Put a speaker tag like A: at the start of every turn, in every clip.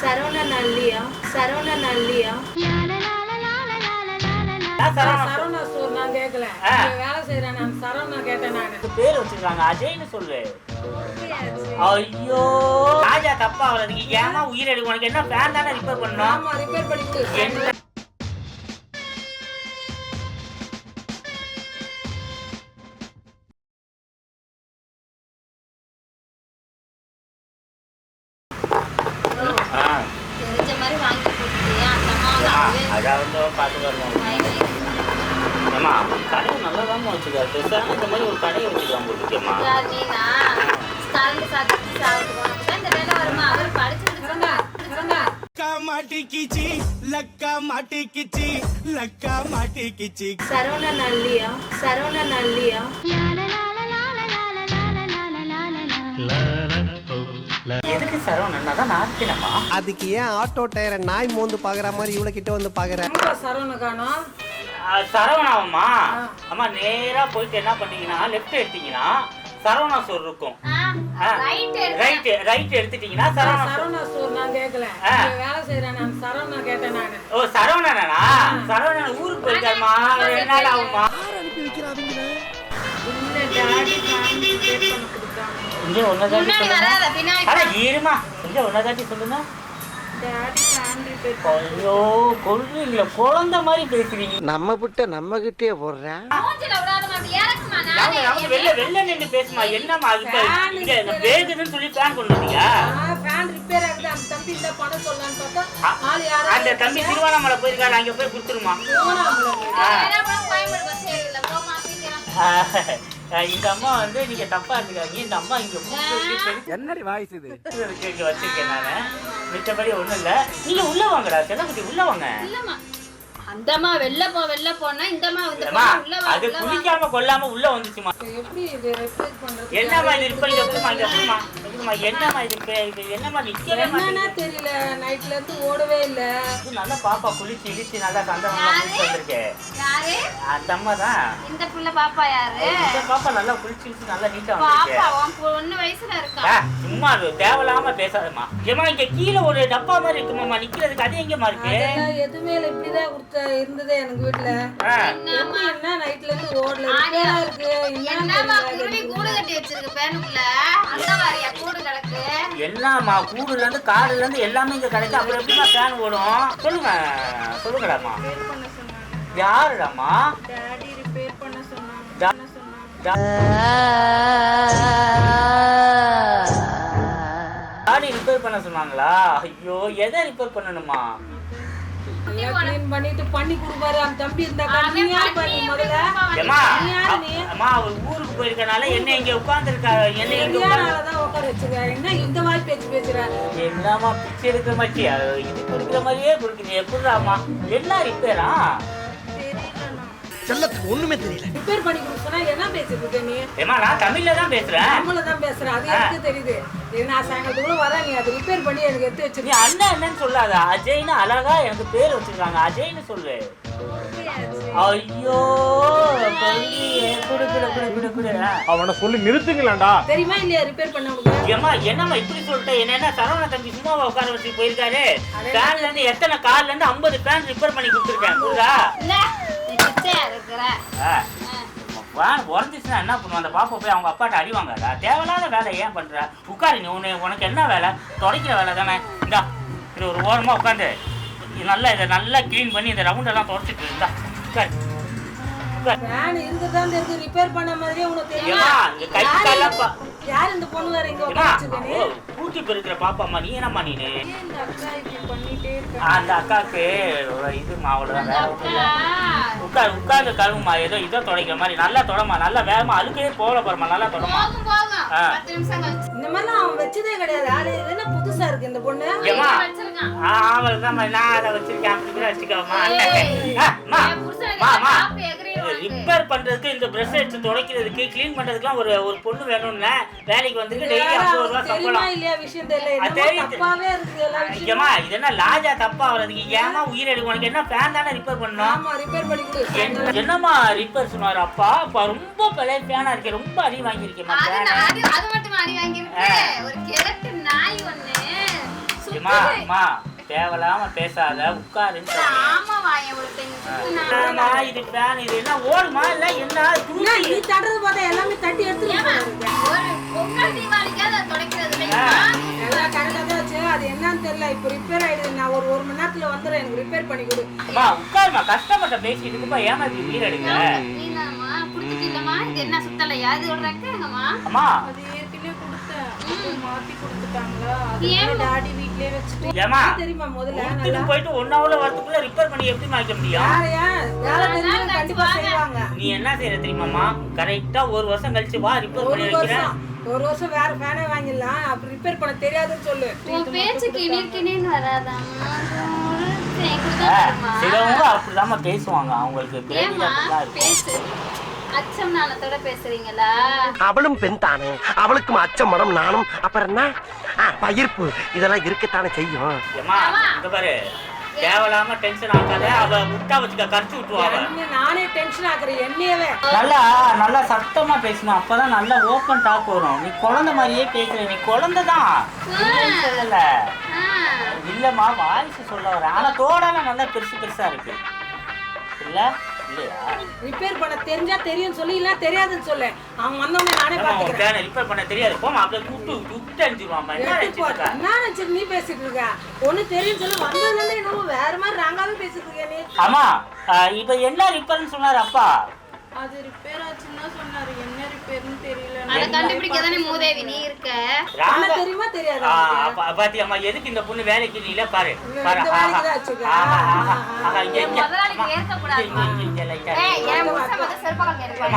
A: Saravanan அல்லியா? Saravanan அல்லியா?
B: Saravana store நான் கேட்கல. வேலை செய்யறேன் நான். சரவணா கேட்டேன் நான்.
C: பேர் வச்சிருக்காங்க அஜய்னு சொல்லு. ஐயோ ராஜா தப்பா வர்றதுக்கு ஏமா உயிர் எடுக்க? உனக்கு என்ன ஃபேன் தானே ரிப்பேர் பண்ணணும்?
B: ஆமா ரிப்பேர் பண்ணி கொடு.
A: தெரிஞ்ச மாதிரி வாங்கி கொடுத்தியா? அந்த அம்மா
C: அதாவது பார்த்து வருவோம். ஏமா கடை நல்லா தான் வச்சுக்கா. பெருசாக இந்த மாதிரி ஒரு கடையை வச்சுக்கலாம் போட்டுக்கேம்மா.
A: நீனா ஸ்டாலின் சாப்பிட்டு சாப்பிட்டு இந்த வேலை வருமா? அவர் படிச்சிருக்கு சொன்னா சரவணன் அல்லியா? சரவணன் அல்லியா?
C: எதுக்கு சரவணன் தான் நாத்தினமா?
D: அதுக்கு ஏன் ஆட்டோ டயரை நாய் மோந்து பாக்குற மாதிரி இவ்வளவு கிட்ட வந்து பாக்குற?
B: சரவண காணோம்.
C: சரவணாவம்மா அம்மா நேரா போயிட்டு என்ன பண்ணீங்கன்னா லெஃப்ட் எடுத்தீங்கன்னா சரவணா ஸ்டோர் இருக்கும். ரைட் எடுத்துட்டீங்கன்னா
B: சரவணா ஸ்டோர் நான் கேட்கல. வேலை செய்யறேன் நான். சரவணா கேட்டேன் நான்.
C: ஓ சரவணனா? சரவணன் ஊருக்கு போயிருக்காருமா. 2 நாள் ஆகுமா?
D: அனுப்பி வைக்கிறாதீங்க.
B: இல்ல டாடி ஃபேமிலி ரிப்பேர் பண்ண கொடுத்தாங்க.
C: இங்க ஒன்னதாட்டி சொல்லுங்க. அட இருமா. இங்க ஒன்னதாட்டி சொல்லுங்க.
B: Daddy family repair.
C: ஐயோ கொல்றீங்களா? குழந்தை மாதிரி பேசுறீங்க.
D: நம்ம விட்ட நம்ம கிட்டே போடுறேன்.
A: மூஞ்சில விடாதமா அப்படி ஏறக்குமா?
C: அவங்க வெளில நின்னு பேசுமா. என்னமா இப்ப இங்க வேகுதுன்னு சொல்லி ஃபேன் கொண்டு வந்தீங்க.
B: ஃபேன் ரிப்பேர் ஆகுது. அந்த தம்பி இந்த பணம் சொல்லலாம்னு பார்த்தா ஆள் யாரோ
C: அந்த தம்பி திருவண்ணாமலை போயிருக்காரு. அங்க போய் கொடுத்துருமா. இந்த அம்மா வந்து நீங்க தப்பா இருக்காங்க. இந்த அம்மா இங்க
D: என்னடி வாய்ஸ் இது?
C: இங்க வச்சிருக்கேன் நானு. மிச்சபடி ஒண்ணும் இல்ல. நீங்க உள்ள வாங்கடா செல்லக்குட்டி, உள்ள வாங்க.
A: அந்தம்மா வெளில போனா இந்தம்மா வந்து உள்ள வா.
C: அது குளிக்காம கொல்லாம உள்ள வந்துச்சுமா.
B: எப்படி இது ரிப்பேர் பண்றது?
C: என்னமா இது ரிப்பேர் எப்படிமா? எப்படிமா என்னமா இது என்னமா நிக்கவே
B: என்னன்னா தெரியல. நைட்ல இருந்து ஓடவே இல்ல.
C: இது நல்லா பாப்பா குளிச்சு இழிச்சு நல்லா சந்தனமா குளிச்சு வந்திருக்கே.
A: யாரு?
C: அந்த அம்மா தான்.
A: இந்த புள்ள பாப்பா யாரு?
C: இந்த பாப்பா நல்லா குளிச்சு இழிச்சு நல்லா நீட்டா வந்திருக்கே.
A: பாப்பா உன் பொண்ணு வயசுல இருக்கா.
C: சும்மா தேவலாம பேசாதம்மா. ஏமா இங்க கீழ ஒரு டப்பா மாதிரி இருக்குமாமா நிக்கிறதுக்கு. அது எங்கமா இருக்கு?
B: அதெல்லாம் எதுவுமே இல்ல. இப்படிதான் கொடுத்த இருந்ததே எனக்கு வீட்ல. என்ன நைட்ல இருந்து ஓடல. ரிப்பேரா இருக்கு.
A: என்னமா குருவி கூடு கட்டி வச்சிருக்கு பேனுக்குள்ள? அந்த மாதிரியா கூடு கிடக்கு?
C: என்னம்மா கூடுல இருந்து காடுல இருந்து எல்லாமே இங்க கிடைக்கு. அப்புறம் எப்படிமா ஃபேன் ஓடும்? சொல்லுங்க சொல்லுங்கடாமா.
B: ரிப்பேர் பண்ண சொன்னாங்க.
C: யாருடாமா?
B: டாடி ரிப்பேர் பண்ண சொன்னாங்க.
C: டாடி ரிப்பேர் பண்ண சொன்னாங்களா? ஐயோ எதை ரிப்பேர் பண்ணணுமா?
B: க்ளீன் பண்ணிட்டு பண்ணி கொடுப்பாரு அந்த தம்பி. இந்த கண்ணியா பண்ணி முதல்ல.
C: அம்மா அவர் ஊருக்கு போயிருக்கனால என்ன இங்க உட்கார்ந்துருக்காரு. என்ன இங்க
B: உட்கார்ந்துதான் உட்கார வச்சிருக்காரு. என்ன இந்த மாதிரி பேச்சு பேசுறாரு?
C: என்னமா பிச்சை எடுக்கிற மாதிரி இது கொடுக்குற மாதிரியே கொடுக்குறீங்க. எப்படிடாமா? என்ன ரிப்பேரா?
D: செல்லத்துக்கு ஒண்ணுமே தெரியல.
B: ரிப்பேர் பண்ணி கொடுத்தா என்ன பேசிட்டு இருக்க நீ?
C: ஏமா நான் தமிழ்ல தான் பேசுறேன்.
B: தமிழ்ல தான் பேசுறேன். அது எனக்கு தெரியுது. நான் சாயங்காலத்துக்குள்ள வரேன். நீ அது ரிப்பேர் பண்ணி எனக்கு எடுத்து
C: நீ
B: வச்சிருக்க.
C: அண்ணன் என்னன்னு சொல்லாத. அஜய்னு அழகா எனக்கு பேர் வச்சிருக்காங்க. அஜய்னு சொல்லு. ஐயோ
E: அவனை சொல்லி நிறுத்துங்களாண்டா.
B: தெரியுமா இல்லையா ரிப்பேர் பண்ண உங்களுக்கு?
C: ஏமா என்னம்மா இப்படி சொல்லிட்ட? என்ன சரவண தம்பி சும்மாவா உட்கார வச்சு போயிருக்காரு. ஃபேன்ல இருந்து எத்தனை கார்ல இருந்து 50 ஃபேன் ரிப்பேர் பண்ணி கொடுத்துருக்கேன். புரியுதா?
A: இல்ல நீ பிச்சையா இருக்கற.
C: ஃபேன் உடஞ்சிச்சுன்னா என்ன பண்ணுவோம்? அந்த பாப்பா போய் அவங்க அப்பாட்ட அடிவாங்கடா. தேவையில்லாத வேலை ஏன் பண்ற? உட்காரு நீ. உனக்கு என்ன வேலை? துடைக்கிற வேலை தானே. இந்தா இது ஒரு ஓரமா உட்காந்து நல்லா இதை நல்லா கிளீன் பண்ணி இந்த ரவுண்டெல்லாம் துடைச்சிட்டு இருந்தா உட்காரு.
B: ஃபேன் இருக்குதான் தெரியுது. ரிப்பேர் பண்ண மாதிரியே உனக்கு தெரியுமா?
C: கை காலெல்லாம்
B: யார் இந்த பொண்ணு வேற இங்க உட்கார்ந்திருக்கே?
C: கூட்டி பெருக்கிற பாப்பாம்மா. நீ என்னம்மா நீனு?
B: இந்த அக்கா இப்படி பண்ணிட்டே இருக்கா.
C: அந்த அக்காவுக்கு இது மாவுல உட்காந்து கழுவுமா. ஏதோ இதோ துடைக்கிற மாதிரி நல்லா தொடமா. நல்லா வேகமா அழுக்கே போல போறமா. நல்லா தொடமா.
A: 10 நிமிஷம் கழிச்சு.
B: இந்த மாதிரிலாம் அவன் வச்சதே கிடையாது. ஆளு என்ன புதுசா இருக்கு இந்த பொண்ணு?
C: அவள் தான் நான் அதை வச்சிருக்கேன். அப்படி வச்சுக்கோமா. ரிப்பேர் பண்றதுக்கு இந்த பிரஷ் எடுத்து துடைக்கிறதுக்கு கிளீன் பண்றதுக்குலாம் ஒரு பொண்ணு வேணும்ல. வேலைக்கு வந்து டெய்லி 50 ரூபாய் சம்பளம்.
B: இல்லையா விஷயம் தெரியல. தப்பாவே இருக்கு எல்லா விஷயம்.
C: ஏமா இது என்ன லாஜா தப்பா வர்றதுக்கு ஏமா உயிர் எடுக்க? உனக்கு என்ன ஃபேன் தானே ரிப்பேர் பண்ணணும்.
B: ஆமா ரிப்பேர் பண்ணி கொடு.
C: என்னமா ரிப்பேர் சொன்னாரு அப்பா? அப்பா ரொம்ப பழைய ஃபேனா இருக்கே. ரொம்ப அடி வாங்கியிருக்கேன்.
A: அது மட்டும் அடி வாங்கிருக்கு. ஒரு கிழட்டு நாய் ஒண்ணு
C: ஏமா அம்மா தேவலாம பேசாத உட்காருன்னு
A: ஆமா வாய விட்டீங்க
C: இது ஃபேன் இது என்ன ஓடுமா இல்ல என்ன
B: என்ன நீ தடுறது பார்த்தா எல்லாமே தட்டி எடுத்துட்டு
A: ஒரு பொங்கல் தீபாவளிக்கு அதை துடைக்கிறது இல்லையா
B: எல்லாம் கரெக்டா தான் வச்சு அது என்னன்னு தெரியல இப்போ ரிப்பேர் ஆயிடுது நான் ஒரு மணி நேரத்துல வந்துடுறேன் எனக்கு ரிப்பேர் பண்ணி கொடு
C: அம்மா உட்காருமா கஷ்டப்பட்ட பேசிட்டு இருக்குப்பா ஏமா இப்படி உயிர் எடுங்க
A: நீதாம்மா குடுத்துட்டீங்களா இது என்ன சுத்தலையா இது ஒரு ரெக்கங்கம்மா
C: அம்மா
B: அது ஏற்கனவே கொடுத்தேன் மாத்தி கொடுத்துட்டாங்களா
A: ஏன்
B: டாடி வீட்லயே வச்சுட்டு
C: ஏமா
B: தெரியுமா முதல்ல
C: கொடுத்துட்டு போயிட்டு 1 hour வரதுக்குள்ள ரிப்பேர் பண்ணி எப்படி மாய்க்க முடியும்
B: யாரையா வேலை தெரிஞ்சவங்க கண்டிப்பா செய்வாங்க
C: நீ என்ன செய்யற தெரியுமாம்மா கரெக்டா 1 வருஷம் கழிச்சு வா ரிப்பேர் பண்ணி வைக்கிறேன்
B: ஒரு வருஷம் வேற ஃபேனே வாங்கிடலாம் அப்படி ரிப்பேர் பண்ண தெரியாதுன்னு சொல்லு
A: உன் பேச்சு கிணின்னு வராதாம்மா
C: சிலவங்க அப்படிதாம்மா பேசுவாங்க அவங்களுக்கு பிரெயின்
A: ஏம்மா
C: அப்படிதான் இருக்கும்
A: பேசு அச்சம் நாணத்தோட பேசுறீங்களா
D: அவளும் பெண் தானே அவளுக்கும் அச்சம் மடம் நானும் அப்புறம் என்ன பயிர்ப்பு இதெல்லாம் இருக்கத்தானே செய்யும்
C: ஏமா இங்க பாரு தேவலாம டென்ஷன் ஆகாத அவ முட்டா வச்சுக்க கடிச்சு விட்டுருவாங்க
B: நானே டென்ஷன் ஆக்குறேன் என்னையவே
C: நல்லா சத்தமா பேசணும் அப்பதான் நல்லா ஓப்பன் டாக் வரும் நீ குழந்தை மாதிரியே பேசுற நீ குழந்தைதான் சொல்லல இல்லம்மா வாய்ஸ் சொல்ல வர ஆனா தோடான நல்லா பெருசா இருக்கு இல்ல இல்லையா
B: ரிப்பேர் பண்ண தெரிஞ்சா தெரியும் சொல்லி இல்ல தெரியாதுன்னு சொல்லு அவன் வந்தவனே நானே பாத்துக்கிறேன்
C: ரிப்பேர் பண்ண தெரியாது போமா அப்படியே கூப்பிட்டு அனுப்பிடுவாமா என்ன நினைச்சிருக்க
B: நான் நினைச்சிட்டு நீ பேசிட்டு இருக்க ஒண்ணு தெரியும் சொல்லு வந்ததுல இருந்து என்னமோ வேற மாதிரி ராங்காவே பேசிட்டு இருக்க நீ
C: ஆமா இப்ப என்ன ரிப்பேர்னு சொன்னாரு அப்பா
B: அது ரிப்பேர் ஆச்சுன்னா சொன்னாரு என்ன ரிப்பேர்னு தெரியல
A: அத கண்டுபிடிக்கதானே மூதேவி நீ இருக்க
B: ராமா தெரியுமா தெரியாதா
C: பாத்தியம்மா எதுக்கு இந்த பொண்ணு வேலைக்கு நீல பாரு
B: பாரு
A: முதலாளிக்கு ஏற்க கூடாது ஏய் ஏன் முச மத செருப்பாங்க இருக்கா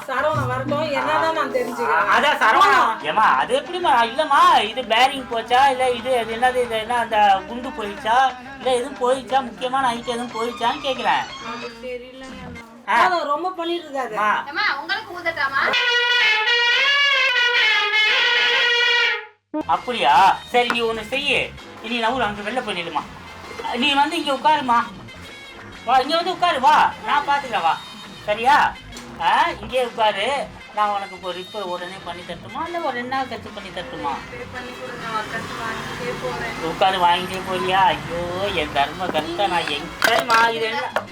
B: சரவண வரட்டும் என்னதான் நான் தெரிஞ்சுக்கிறேன்
C: அதான் சரவணா ஏமா அது எப்படிமா இல்லம்மா இது பேரிங் போச்சா இல்ல இது என்னது இது என்ன அந்த குண்டு போயிடுச்சா இல்ல எதுவும் போயிடுச்சா முக்கியமான ஐட்டம் எதுவும் போயிடுச்சான்னு கேக்குறேன்
B: ரொம்ப பண்ணிட்டு இருக்காது
A: அம்மா உங்களுக்கு ஊதட்டாமா
C: அப்படியா சரி நீ ஒண்ணு செய்ய இனி நான் அங்க வெளில போயிடுமா நீ வந்து இங்க உட்காருமா வா இங்க வந்து உட்காரு வா நான் பாத்துக்கிறேன் வா சரியா இங்கே உட்காரு நான் உனக்கு இப்போ ரிப்பேர் உடனே பண்ணி தட்டுமா இல்லை ஒரு 2 நாள் கழிச்சு பண்ணி தட்டுமா உட்காரு வாங்கிட்டே போறியா ஐயோ என் தர்ம கருத்தை நான் சரிம்மா இது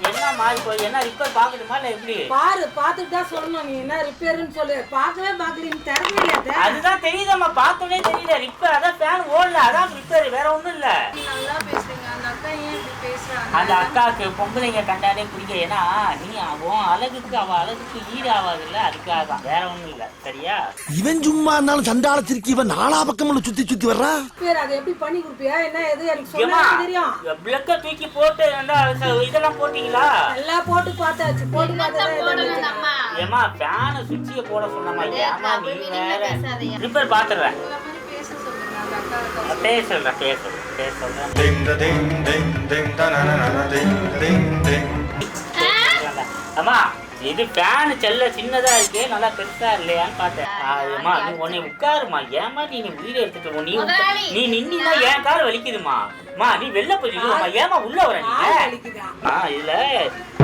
C: என்னம்மா இப்போ என்ன ரிப்பேர் பார்க்கணுமா இல்லை எப்படி
B: பாரு பார்த்துட்டு தான் சொல்லணும் நீ என்ன ரிப்பேர்னு சொல்லு பார்க்கவே பார்க்கல திறக்கவே
C: அதுதான் தெரியுதம்மா பார்த்தோன்னே தெரியல ரிப்பேர் அதான் ஃபேன் ஓடல அதான் ரிப்பேர் வேற ஒன்றும் இல்லை
B: நல்லா பேசுறீங்க அந்த அக்கா ஏன் இப்படி பேசுறாங்க
C: அந்த அக்காவுக்கு பொம்பளைங்க கண்டாலே பிடிக்கும் ஏன்னா நீ அவன் அழகுக்கு அவ அழகுக்கு ஈடு ஆகாதுல்ல அதுக்காக தான் வேற ஒண்ணும் இல்ல சரியா
F: இவன் சும்மா இருந்தாலும் சண்டாளத்திற்கு இவன் 4 பக்கமும் சுத்தி வர்றா
B: அதை எப்படி பண்ணி கொடுப்பியா என்ன எது எனக்கு சொன்னா தெரியும்
C: பிளக்க தூக்கி போட்டு இதெல்லாம் போட்டீங்களா
B: எல்லாம் போட்டு பார்த்தாச்சு போட்டு பார்த்தா
C: ஏமா ஃபேன் சுவிட்சிய போட சொன்னமா ஏமா நீ வேற ரிப்பேர் பாத்துறேன் அம்மா இது ஃபேன் செல்ல சின்னதா இருக்கு நல்லா பெருசா இல்லையான்னு பார்த்தேன் அம்மா நீ உன்னை உட்காருமா ஏமா நீ வீடியோ எடுத்துட்டு நீ நின்னா என் கால் வலிக்குதுமா அம்மா நீ வெளில போயிடுமா ஏமா உள்ள வர நீங்க இதுல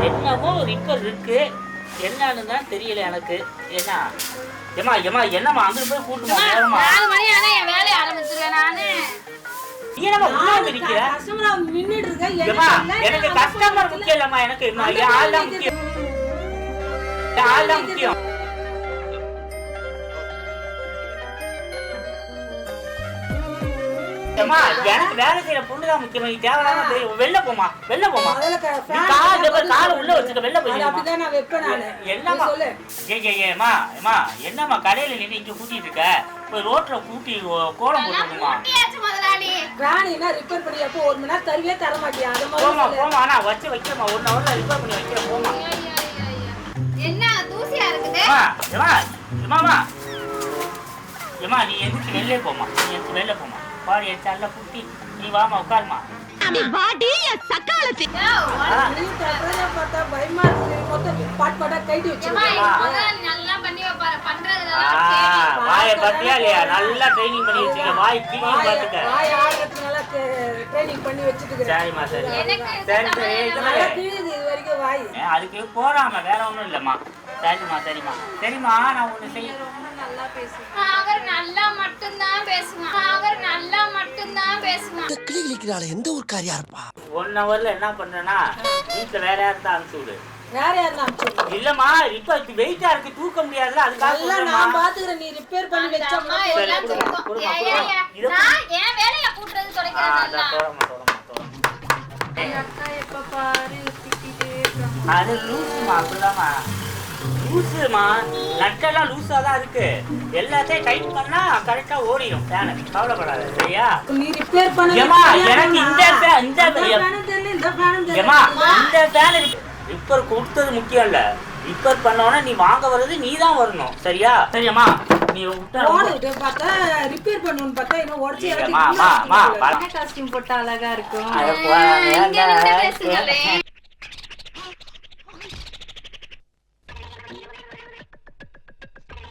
C: என்னமோ ரிப்பேர் இருக்கு என்னன்னு தான் தெரியல எனக்கு என்ன ஏமா ஏமா என்னம்மா அங்க போய் கூட்டுமா நேரமா
A: 4 மணி ஆனா என் வேலைய ஆரம்பிச்சிருவேன் நானு
C: நீ என்னமா உள்ள நிக்கிற
B: கஸ்டமர் நின்னுட்டு இருக்க
C: ஏமா எனக்கு கஸ்டமர் முக்கியம் இல்லம்மா எனக்கு ஆள் தான் முக்கியம் ஆள் தான் முக்கியம் ஏமா எனக்கு வேலை செய்யற பொண்ணு தான் முக்கியம் நீ தேவையான வெளில போமா கால உள்ள வச்சுக்க வெளில போய்
B: அப்படிதான் நான் வெப்பேன் நானு
C: என்னமா ஏமா ஏமா என்னம்மா கடையில நின்று இங்க கூட்டிட்டு இருக்க போய் ரோட்ல கூட்டி கோலம் போட்டுமா
B: ராணினா ரிப்பேர் பண்ணி அப்போ 1 மணி நேரம் தருவே தர மாட்டியா அது
C: மாதிரி போமா ஆனா வச்சு வைக்கமா 1 ஹவர்ல ரிப்பேர் பண்ணி வைக்க போமா
A: என்ன தூசியா இருக்குது
C: ஏமா நீ எதுக்கு வெளில போமா பாடி எச்சால குட்டி நீ வாமா உட்காருமா
A: நீ வாடி சக்காலத்தி
B: நீ தரதா பார்த்தா பயமா இருக்கு மொத்த பாட் கைட்டி
A: வச்சிருக்க நல்லா பண்ணி பண்றதெல்லாம்
C: வாயை பத்தியா இல்லையா நல்லா ட்ரைனிங் பண்ணி வச்சிருக்க வாய் கிளீன் பாத்துக்க
B: வாய் ஆடுறதுக்கு நல்லா ட்ரைனிங் பண்ணி வச்சிருக்க
C: சரிமா சரி
B: இது வரைக்கும் வாய்
C: அதுக்கு போறாம வேற ஒண்ணும் இல்லம்மா சரிமா நான் ஒண்ணு செய்யணும்
B: நல்லா பேசுவேன்.
A: அவர் நல்லா மட்டும்தான் பேசுவான். அவர் நல்லா மட்டும்தான் பேசுவான்.
F: கிளி கிளிக்கிறாள் எந்த ஒரு காரியா இருப்பா
C: 1 ஹவர்ல என்ன பண்றேன்னா வீட்டுல வேற யார்தான் அனுப்பிச்சு விடு.
B: வேற யாரும் அனுப்பிச்சு
C: இல்லம்மா இப்ப வெயிட்டா இருக்கு தூக்க முடியாதுல அதுக்காக
B: எல்லாம்
C: சொல்றேம்மா.
B: நான் பாத்துக்கிறேன். நீ ரிப்பேர் பண்ணி
A: அந்த
B: வச்சா
A: அம்மா
C: சரி,
A: எல்லாம்
C: கொடுமா,
A: சொல்லும்.
C: கொடுமா,
A: ஏன், ஏன், ஏன்?
C: இதை-
A: நான் என் வேலையை கூட்டுறது துடைக்கிறது எல்லாம்.
B: அக்கா எப்ப பாரு திட்டிட்டே இருக்காங்க.
C: அது லூசுமா அப்படிதாம்மா லூசுமா நட்டெல்லாம் லூஸா தான் இருக்கு எல்லாத்தையும் டைட் பண்ணா கரெக்டா ஓடிடும் ஃபேனு கவலைப்படாத சரியா
B: நீ ரிப்பேர் பண்ண
C: ஏமா எனக்கு இந்த ஃபேன்
B: தெரியல இந்த ஃபேன்
C: ஏமா இந்த ஃபேன் ரிப்பேர் கொடுத்தது முக்கியம் இல்ல ரிப்பேர் பண்ணோன்னா நீ வாங்க வர்றது நீ தான் வரணும் சரியா சரியம்மா நீ
B: ஓடிட்டு பார்த்தா ரிப்பேர் பண்ணனும் பார்த்தா இன்னும் உடைச்சி
C: அம்மா
B: இறக்கி
C: அம்மா
B: காஸ்டியூம் போட்டா அழகா இருக்கும்.
A: இங்க நின்னு பேசுங்களே.